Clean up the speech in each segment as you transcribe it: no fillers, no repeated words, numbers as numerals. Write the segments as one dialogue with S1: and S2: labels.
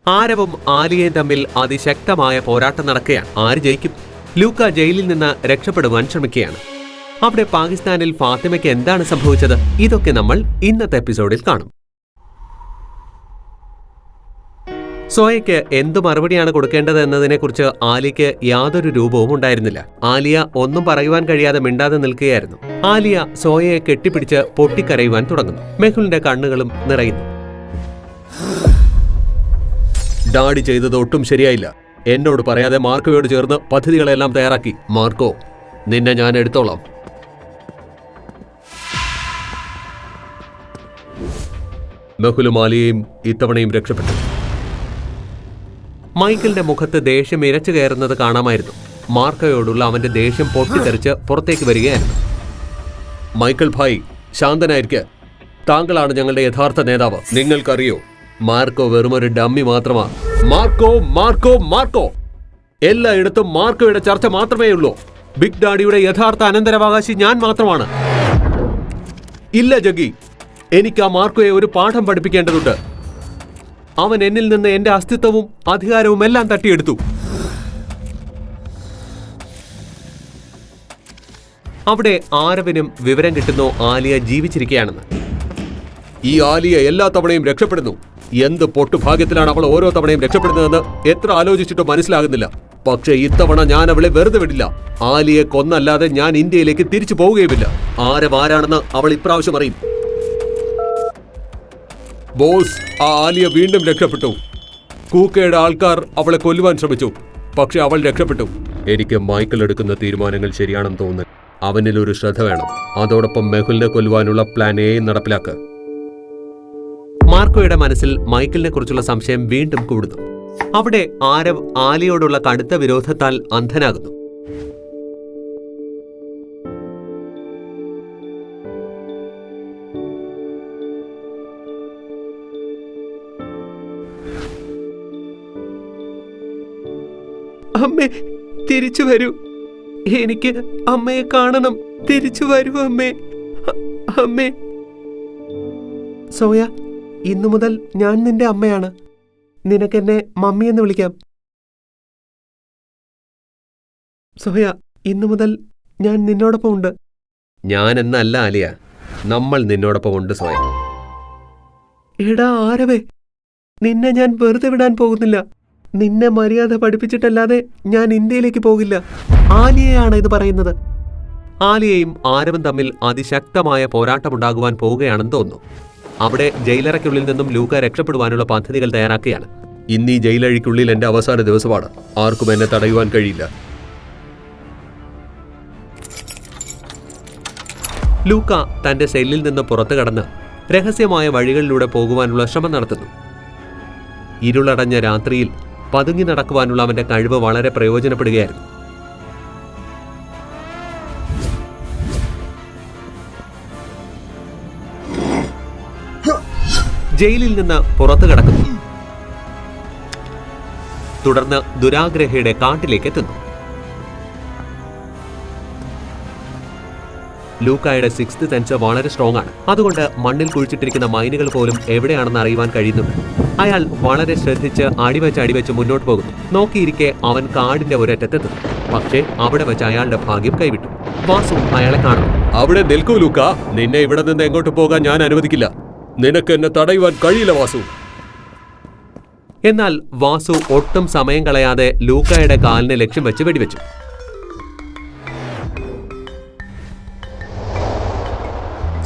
S1: ആരവും ആലിയയും തമ്മിൽ അതിശക്തമായ പോരാട്ടം നടക്കുകയാണ്. ആര് ജയിക്കും? ലൂക്ക ജയിലിൽ നിന്ന് രക്ഷപ്പെടുവാൻ ശ്രമിക്കുകയാണ്. അവിടെ പാകിസ്ഥാനിൽ ഫാത്തിമയ്ക്ക് എന്താണ് സംഭവിച്ചത്? ഇതൊക്കെ നമ്മൾ ഇന്നത്തെ എപ്പിസോഡിൽ കാണും. സോയയ്ക്ക് എന്തു മറുപടിയാണ് കൊടുക്കേണ്ടത് എന്നതിനെക്കുറിച്ച് ആലിയയ്ക്ക് യാതൊരു രൂപവും ഉണ്ടായിരുന്നില്ല. ആലിയ ഒന്നും പറയുവാൻ കഴിയാതെ മിണ്ടാതെ നിൽക്കുകയായിരുന്നു. ആലിയ സോയയെ കെട്ടിപ്പിടിച്ച് പൊട്ടിക്കരയുവാൻ തുടങ്ങുന്നു. മെഹുലിന്റെ കണ്ണുകളും നിറയുന്നു. ഡാഡി ചെയ്തത് ഒട്ടും ശരിയായില്ല. എന്നോട് പറയാതെ മാർക്കോയോട് ചേർന്ന് പദ്ധതികളെല്ലാം തയ്യാറാക്കി. മാർക്കോ, നിന്നെ ഞാൻ എടുത്തോളാം. മെഹുലും ആലിയയും ഇത്തവണയും രക്ഷപ്പെട്ടു. മൈക്കിളിന്റെ മുഖത്ത് ദേഷ്യം ഇരച്ചു കയറുന്നത് കാണാമായിരുന്നു. മാർക്കോയോടുള്ള അവന്റെ ദേഷ്യം പൊട്ടിത്തെറിച്ച് പുറത്തേക്ക് വരികയായിരുന്നു. മൈക്കിൾ ഭായ്, ശാന്തനായിരിക്കെ. താങ്കളാണ് ഞങ്ങളുടെ യഥാർത്ഥ നേതാവ്. നിങ്ങൾക്കറിയോ, മാർക്കോ വെറുമൊരു ഡമ്മി മാത്രമാണ്. മാർക്കോ മാർക്കോ മാർക്കോ എല്ലായിടത്തും മാർക്കോയുടെ ചർച്ച മാത്രമേ ഉള്ളൂ. ബിഗ് ഡാഡിയുടെ യഥാർത്ഥ അനന്തരാവകാശി ഞാൻ മാത്രമാണ്. ഇല്ല ജഗ്ഗി, എനിക്ക് ആ മാർക്കോയെ ഒരു പാഠം പഠിപ്പിക്കേണ്ടതുണ്ട്. അവൻ എന്നിൽ നിന്ന് എന്റെ അസ്തിത്വവും അധികാരവും എല്ലാം തട്ടിയെടുത്തു. അവിടെ ആരവിനും വിവരം കിട്ടുന്നു ആലിയ ജീവിച്ചിരിക്കുകയാണെന്ന്. ഈ ആലിയ എല്ലാ തവണയും രക്ഷപ്പെടുന്നു. എന്ത് പൊട്ടുഭാഗ്യത്തിലാണ് അവൾ ഓരോ തവണയും രക്ഷപ്പെടുന്നതെന്ന് എത്ര ആലോചിച്ചിട്ടും മനസ്സിലാകുന്നില്ല. പക്ഷേ ഇത്തവണ ഞാൻ അവളെ വെറുതെ വിടില്ല. ആലിയെ കൊന്നല്ലാതെ ഞാൻ ഇന്ത്യയിലേക്ക് തിരിച്ചു പോവുകയുമില്ല. ആരവ് ആരാണെന്ന് അവൾ ഇപ്രാവശ്യം അറിയും. ബോസ്, ആ ആലിയ വീണ്ടും രക്ഷപ്പെട്ടു. കൂക്കയുടെ ആൾക്കാർ അവളെ കൊല്ലുവാൻ ശ്രമിച്ചു, പക്ഷെ അവൾ രക്ഷപ്പെട്ടു. എനിക്ക് മൈക്കിൾ എടുക്കുന്ന തീരുമാനങ്ങൾ ശരിയാണെന്ന് തോന്നുന്നു. അവനിൽ ഒരു ശ്രദ്ധ വേണം. അതോടൊപ്പം മെഹുലിനെ കൊല്ലുവാനുള്ള പ്ലാൻ എ നടപ്പിലാക്കുക. മാർക്കോയുടെ മനസ്സിൽ മൈക്കിളിനെ കുറിച്ചുള്ള സംശയം വീണ്ടും കൂടുന്നു. അവിടെ ആരവ് ആലിയോടുള്ള കടുത്ത വിരോധത്താൽ അന്ധനാകുന്നു. അമ്മേ, തിരിച്ചു വരൂ. എനിക്ക് അമ്മയെ കാണണം. തിരിച്ചു വരൂ അമ്മേ. അമ്മേ. സോയ, ഇന്നു മുതൽ ഞാൻ നിന്റെ അമ്മയാണ്. നിനക്കെന്നെ മമ്മി എന്ന് വിളിക്കാം. സോയ, ഇന്നു മുതൽ ഞാൻ നിന്നോടൊപ്പം ഉണ്ട്. ഞാൻ എന്നല്ല ആലിയ, നമ്മൾ നിന്നോടൊപ്പം ഉണ്ട് സോയ. എടാ ആരവേ, നിന്നെ ഞാൻ വെറുതെ വിടാൻ പോകുന്നില്ല. നിന്നെ മര്യാദ പഠിപ്പിച്ചിട്ടല്ലാതെ ഞാൻ ഇന്ത്യയിലേക്ക് പോകില്ല. ആലിയയാണ് ഇത് പറയുന്നത്. ആലിയയും ആരവും തമ്മിൽ അതിശക്തമായ പോരാട്ടമുണ്ടാകുവാൻ പോവുകയാണെന്ന് തോന്നുന്നു. അവിടെ ജയിലറയ്ക്കുള്ളിൽ നിന്നും ലൂക്ക രക്ഷപ്പെടുവാനുള്ള പദ്ധതികൾ തയ്യാറാക്കുകയാണ്. ഇന്നീ ജയിലഴിക്കുള്ളിൽ എന്റെ അവസാന ദിവസമാണ്. ആർക്കും എന്നെ തടയുവാൻ കഴിയില്ല. ലൂക്ക തന്റെ സെല്ലിൽ നിന്ന് പുറത്തു കടന്ന് രഹസ്യമായ വഴികളിലൂടെ പോകുവാനുള്ള ശ്രമം നടത്തുന്നു. ഇരുളടഞ്ഞ രാത്രിയിൽ പതുങ്ങി നടക്കുവാനുള്ള അവന്റെ കഴിവ് വളരെ പ്രയോജനപ്പെടുകയായിരുന്നു. ജയിലിൽ നിന്ന് പുറത്തു കടക്കുന്നു. തുടർന്ന് ദുരാഗ്രഹയുടെ കാട്ടിലേക്ക് എത്തുന്നു. ലൂക്കായുടെ സിക്സ്ത് സെൻസ് വളരെ സ്ട്രോങ് ആണ്. അതുകൊണ്ട് മണ്ണിൽ കുഴിച്ചിട്ടിരിക്കുന്ന മൈനുകൾ പോലും എവിടെയാണെന്ന് അറിയുവാൻ കഴിയുന്നുണ്ട്. അയാൾ വളരെ ശ്രദ്ധിച്ച് അടിവെച്ച് മുന്നോട്ട് പോകുന്നു. നോക്കിയിരിക്കെ അവൻ കാടിന്റെ ഒരറ്റത്തെത്തുന്നു. പക്ഷേ അവിടെ വെച്ച് അയാളുടെ ഭാഗ്യം കൈവിട്ടു. വാസു അയാളെ കാണുന്നു. അവിടെ നിൽക്കൂ ലൂക്ക, നിന്നെ ഇവിടെ നിന്ന് എങ്ങോട്ട് പോകാൻ ഞാൻ അനുവദിക്കില്ല. നിനക്ക് എന്നെ തടയുവാൻ കഴിയില്ല വാസു. എന്നാൽ വാസു ഒട്ടും സമയം കളയാതെ ലൂക്കായുടെ കാലിനെ ലക്ഷ്യം വെച്ച് വെടിവെച്ചു.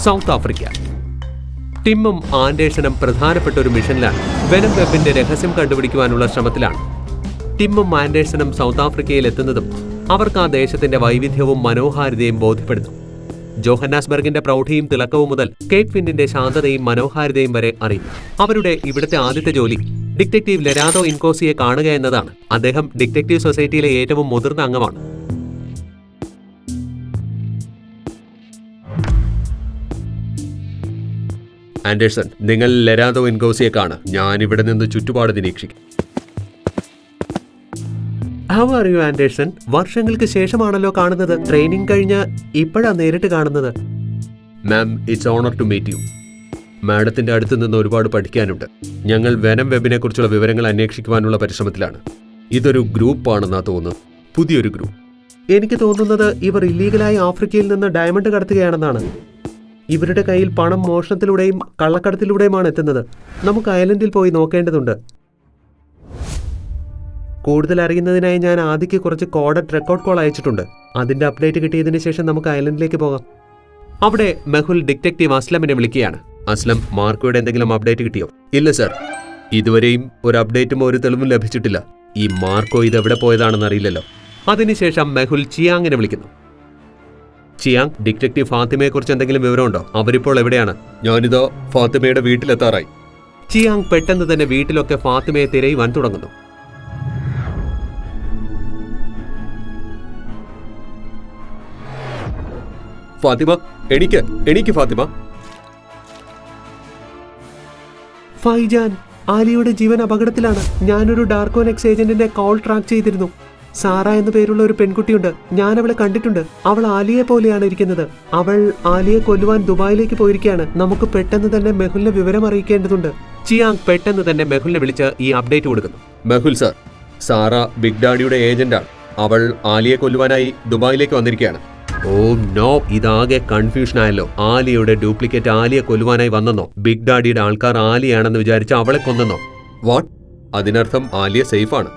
S1: South Africa. ടിമ്മും ആൻഡേഴ്സണും പ്രധാനപ്പെട്ട ഒരു മിഷനിലാണ്. വെനം വെബിന്റെ രഹസ്യം കണ്ടുപിടിക്കുവാനുള്ള ശ്രമത്തിലാണ്. ടിമ്മും ആൻഡേഴ്സണും സൗത്ത് ആഫ്രിക്കയിൽ എത്തുന്നതും അവർക്ക് ആ ദേശത്തിന്റെ വൈവിധ്യവും മനോഹാരിതയും ബോധ്യപ്പെടുന്നു. ജോഹന്നാസ്ബർഗിന്റെ പ്രൗഢിയും തിളക്കവും മുതൽ കേപ്പ് വിൻഡിന്റെ ശാന്തതയും മനോഹാരിതയും വരെ അറിയുന്നു. അവരുടെ ഇവിടുത്തെ ആദ്യത്തെ ജോലി ഡിറ്റക്റ്റീവ് ലെരാദോ ഇൻകോസിയെ കാണുക എന്നതാണ്. അദ്ദേഹം ഡിറ്റക്റ്റീവ് സൊസൈറ്റിയിലെ ഏറ്റവും മുതിർന്ന അംഗമാണ്. ആൻഡേഴ്സൺ, നിങ്ങൾ ലെരാദോ ഇൻകോസിയെ കാണുക. ഞാൻ ഇവിടെ നിന്ന് ചുറ്റുപാട് നിരീക്ഷിക്കും. How are you Anderson? വർഷങ്ങൾക്ക് ശേഷമാണല്ലോ കാണുന്നത്. ട്രെയിനിങ് കഴിഞ്ഞ് ഇപ്പോഴാണ് നേരിട്ട് കാണുന്നത്. Ma'am, it's honour to meet you. മാഡത്തിന്റെ അടുത്ത് നിന്ന് ഒരുപാട് പഠിക്കാനുണ്ട്. ഞങ്ങൾ വെനം വെബിനെ കുറിച്ചുള്ള വിവരങ്ങൾ അന്വേഷിക്കുവാനുള്ള പരിശ്രമത്തിലാണ്. ഇതൊരു ഗ്രൂപ്പാണെന്നാ തോന്നുന്നു, പുതിയൊരു ഗ്രൂപ്പ്. എനിക്ക് തോന്നുന്നത് ഇവർ ഇല്ലീഗലായി ആഫ്രിക്കയിൽ നിന്ന് ഡയമണ്ട് കടത്തുകയാണെന്നാണ്. ഇവരുടെ കയ്യിൽ പണം മോഷണത്തിലൂടെയും കള്ളക്കടത്തിലൂടെയുമാണ് എത്തുന്നത്. നമുക്ക് ഐലൻഡിൽ പോയി നോക്കേണ്ടതുണ്ട്. കൂടുതൽ അറിയുന്നതിനായി ഞാൻ ആദ്യക്ക് കുറച്ച് കോഡഡ് റെക്കോർഡ് കോൾ അയച്ചിട്ടുണ്ട്. അതിന്റെ അപ്ഡേറ്റ് കിട്ടിയതിന് ശേഷം നമുക്ക് ഐലൻഡിലേക്ക് പോകാം. അവിടെ മെഹുൽ ഡിറ്റക്റ്റീവ് അസ്ലമിനെ വിളിക്കുകയാണ്. അസ്ലം, മാർക്കോയുടെ എന്തെങ്കിലും അപ്ഡേറ്റ് കിട്ടിയോ? ഇല്ല സർ, ഇതുവരെയും ഒരു അപ്ഡേറ്റും ഒരു തെളിവും ലഭിച്ചിട്ടില്ല. ഈ മാർക്കോ ഇതെവിടെ പോയതാണെന്ന് അറിയില്ലല്ലോ. അതിനുശേഷം മെഹുൽ ചിയാങ്ങിനെ വിളിക്കുന്നു. ചിയാങ്, ഡിറ്റക്റ്റീവ് ഫാത്തിമയെക്കുറിച്ച് എന്തെങ്കിലും വിവരമുണ്ടോ? അവരിപ്പോൾ എവിടെയാണ്? ഞാനിതോ ഫാത്തിമയുടെ വീട്ടിലെത്താറായി. ചിയാങ് പെട്ടെന്ന് തന്നെ വീട്ടിലൊക്കെ ഫാത്തിമയെ തിരയുവാൻ തുടങ്ങുന്നു. ഫാത്തിമ, എണീക്ക് ഫാത്തിമ. ഫൈജാൻ, ആലിയുടെ ജീവൻ അപകടത്തിലാണ്. ഞാനൊരു ഡാർക്കോനെക്സ് ഏജന്റിന്റെ കോൾ ട്രാക്ക് ചെയ്തിരുന്നു. സാറ എന്നു പേരുള്ള ഒരു പെൺകുട്ടിയുണ്ട്. ഞാൻ അവളെ കണ്ടിട്ടുണ്ട്. അവൾ ആലിയെ പോലെയാണ് ഇരിക്കുന്നത്. അവൾ ആലിയെ കൊല്ലുവാൻ ദുബായിലേക്ക് പോയിരിക്കുകയാണ്. നമുക്ക് പെട്ടെന്ന് തന്നെ മെഹുലിനെ വിവരം അറിയിക്കേണ്ടതുണ്ട്. ചിയാങ് പെട്ടെന്ന് തന്നെ മെഹുലിനെ വിളിച്ച് ഈ അപ്ഡേറ്റ് കൊടുക്കുന്നു. മെഹുൽ സർ, സാറ ബിഗ് ഡാഡിയുടെ ഏജന്റാണ്. അവൾ ആലിയെ കൊല്ലുവാനായി ദുബായിലേക്ക് വന്നിരിക്കുകയാണ്. ഓ നോ, ഇതാകെ കൺഫ്യൂഷൻ ആയല്ലോ. ആലിയുടെ ഡ്യൂപ്ലിക്കേറ്റ് ആലിയെ കൊല്ലുവാനായി വന്നെന്നോ? ബിഗ് ഡാഡിയുടെ ആൾക്കാർ ആലിയാണെന്ന് വിചാരിച്ച് അവളെ കൊന്നെന്നോ? വാട്ട്? അതിനർത്ഥം ആലിയ സേഫാണ്.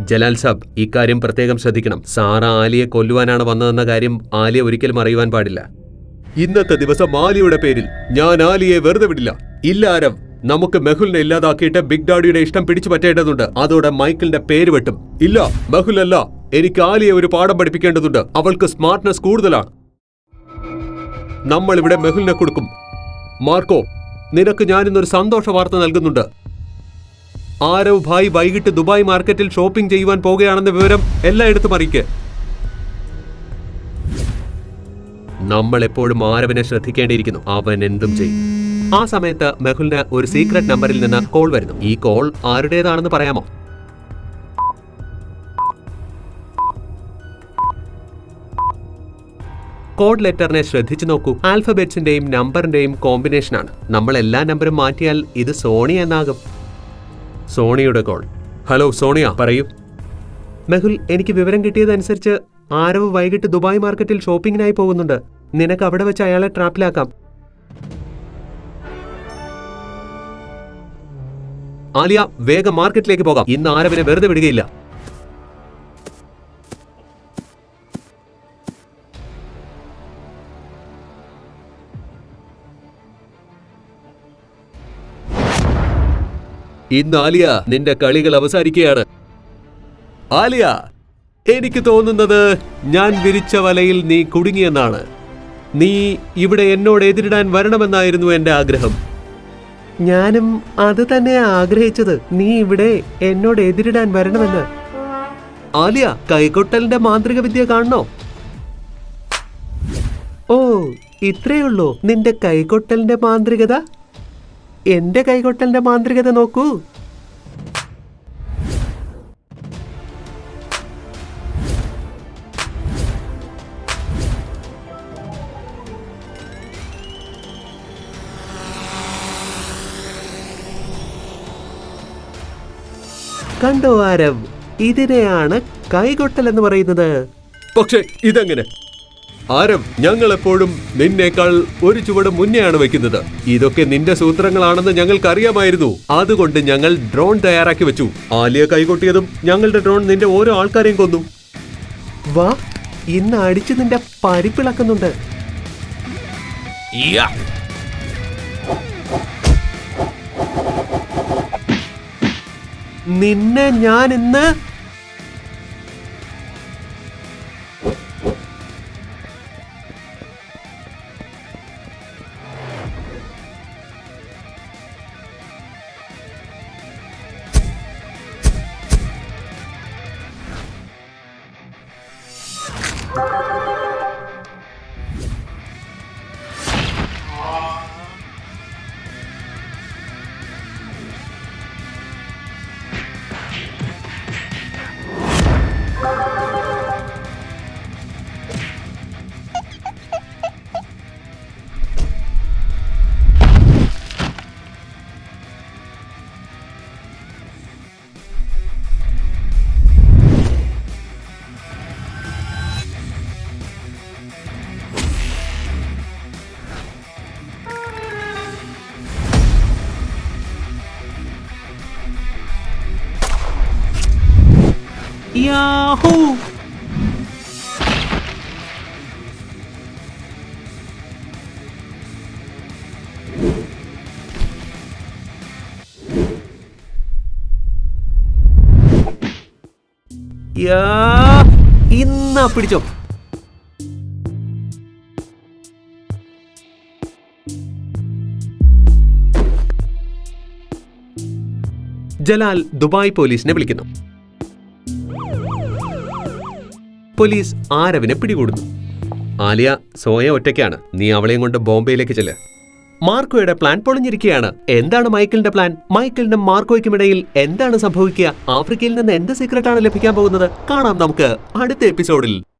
S1: ജലാൽ സാബ്, ഇക്കാര്യം പ്രത്യേകം ശ്രദ്ധിക്കണം. സാറ ആലിയെ കൊല്ലുവാനാണ് വന്നതെന്ന കാര്യം ആലിയ ഒരിക്കലും അറിയുവാൻ പാടില്ല. ഇന്നത്തെ ദിവസം ആലിയുടെ പേരിൽ ഞാൻ ആലിയെ വെറുതെ വിടില്ല. ഇല്ല ആരവ്, നമുക്ക് മെഹുലിനെ ഇല്ലാതാക്കിയിട്ട് ബിഗ് ഡാഡിയുടെ ഇഷ്ടം പിടിച്ചു പറ്റേണ്ടതുണ്ട്. അതോടെ മൈക്കിളിന്റെ പേര് വെട്ടും. ഇല്ല, മെഹുൽ അല്ല, എനിക്ക് ആലിയെ ഒരു പാഠം പഠിപ്പിക്കേണ്ടതുണ്ട്. അവൾക്ക് സ്മാർട്ട്നെസ് കൂടുതലാണ്. നമ്മൾ ഇവിടെ മെഹുലിനെ കൊടുക്കും. മാർക്കോ, നിനക്ക് ഞാനിന്നൊരു സന്തോഷ വാർത്ത നൽകുന്നുണ്ട്. ആരവ് ഭായ് വൈകിട്ട് ദുബായ് മാർക്കറ്റിൽ ഷോപ്പിംഗ് ചെയ്യുവാൻ പോകുകയാണെന്ന വിവരം എല്ലായിടത്തും അറിയിക്കുക. നമ്മൾ എപ്പോഴും ആരവിനെ ശ്രദ്ധിക്കേണ്ടിയിരിക്കുന്നു. അവൻ എന്തും ചെയ്യും. ആ സമയത്ത് മെഹുലിന് ഒരു സീക്രട്ട് നമ്പറിൽ നിന്ന് കോൾ വരുന്നു. ഈ കോൾ ആരുടേതാണെന്ന് പറയാമോ? കോഡ് ലെറ്ററിനെ ശ്രദ്ധിച്ചു നോക്കൂ. ആൽഫബറ്റ്സിന്റെയും നമ്പറിന്റെയും കോമ്പിനേഷനാണ്. നമ്മൾ എല്ലാ നമ്പറും മാറ്റിയാൽ ഇത് സോണി എന്നാകും. സോണിയുടെ കോൾ. ഹലോ സോണിയ, പറയൂ. മെഹുൽ, എനിക്ക് വിവരം കിട്ടിയതനുസരിച്ച് ആരവ് വൈകിട്ട് ദുബായ് മാർക്കറ്റിൽ ഷോപ്പിങ്ങിനായി പോകുന്നുണ്ട്. നിനക്ക് അവിടെ വെച്ച് അയാളെ ട്രാപ്പിലാക്കാം. ആലിയ, വേഗം മാർക്കറ്റിലേക്ക് പോകാം. ഇന്ന് ആരവിനെ വെറുതെ വിടുകയില്ല. ഇന്ന് ആലിയ, നിന്റെ കളികൾ അവസാനിക്കുകയാണ്. ആലിയ, എനിക്ക് തോന്നുന്നത് ഞാൻ വിരിച്ച വലയിൽ നീ കുടുങ്ങിയെന്നാണ്. നീ ഇവിടെ എന്നോട് എതിരിടാൻ വരണമെന്നായിരുന്നു എന്റെ ആഗ്രഹം. ഞാനും അത് തന്നെയാ ആഗ്രഹിച്ചത്. നീ ഇവിടെ എന്നോട് എതിരിടാൻ വരണമെന്ന്. ആലിയ, കൈകൊട്ടലിന്റെ മാന്ത്രിക വിദ്യ കാണണോ? ഓ, ഇത്രയുള്ളൂ നിന്റെ കൈകൊട്ടലിന്റെ മാന്ത്രികത? എന്റെ കൈകൊട്ടലിന്റെ മാന്ത്രികത നോക്കൂ. കണ്ടോ ആരവ്, ഇതിനെയാണ് കൈകൊട്ടൽ എന്ന് പറയുന്നത്. പക്ഷേ ഇതെങ്ങനെ? ആരവ്, ഞങ്ങൾ എപ്പോഴും നിന്നേക്കാൾ ഒരു ചുവട് മുന്നെയാണ് വെക്കുന്നത്. ഇതൊക്കെ നിന്റെ സൂത്രങ്ങളാണെന്ന് ഞങ്ങൾക്ക് അറിയാമായിരുന്നു. അതുകൊണ്ട് ഞങ്ങൾ ഡ്രോൺ തയ്യാറാക്കി വെച്ചു. ആലിയ കൈകൊട്ടിയതും ഞങ്ങളുടെ ഡ്രോൺ നിന്റെ ഓരോ ആൾക്കാരെയും കൊന്നു. വാ, ഇന്ന് അടിച്ചു നിന്റെ പരിപ്പിളക്കുന്നുണ്ട്. നിന്നെ ഞാൻ ഇന്ന് യാഹൂ! ഇന്നാ പിടിച്ചോ. ജലാൽ ദുബായ് പോലീസിനെ വിളിക്കുന്നു. പോലീസ് ആരവിനെ പിടികൂടുന്നു. ആലിയ സോയ ഒറ്റയ്ക്കാണ്. നീ അവളെയും കൊണ്ട് ബോംബെയിലേക്ക് ചെല്ല്. മാർക്കോയുടെ പ്ലാൻ പൊളിഞ്ഞിരിക്കുകയാണ്. എന്താണ് മൈക്കിളിന്റെ പ്ലാൻ? മൈക്കിളിനും മാർക്കോയ്ക്കുമിടയിൽ എന്താണ് സംഭവിക്കുക? ആഫ്രിക്കയിൽ നിന്ന് എന്ത് സീക്രട്ടാണ് ലഭിക്കാൻ പോകുന്നത്? കാണാം നമുക്ക് അടുത്ത എപ്പിസോഡിൽ.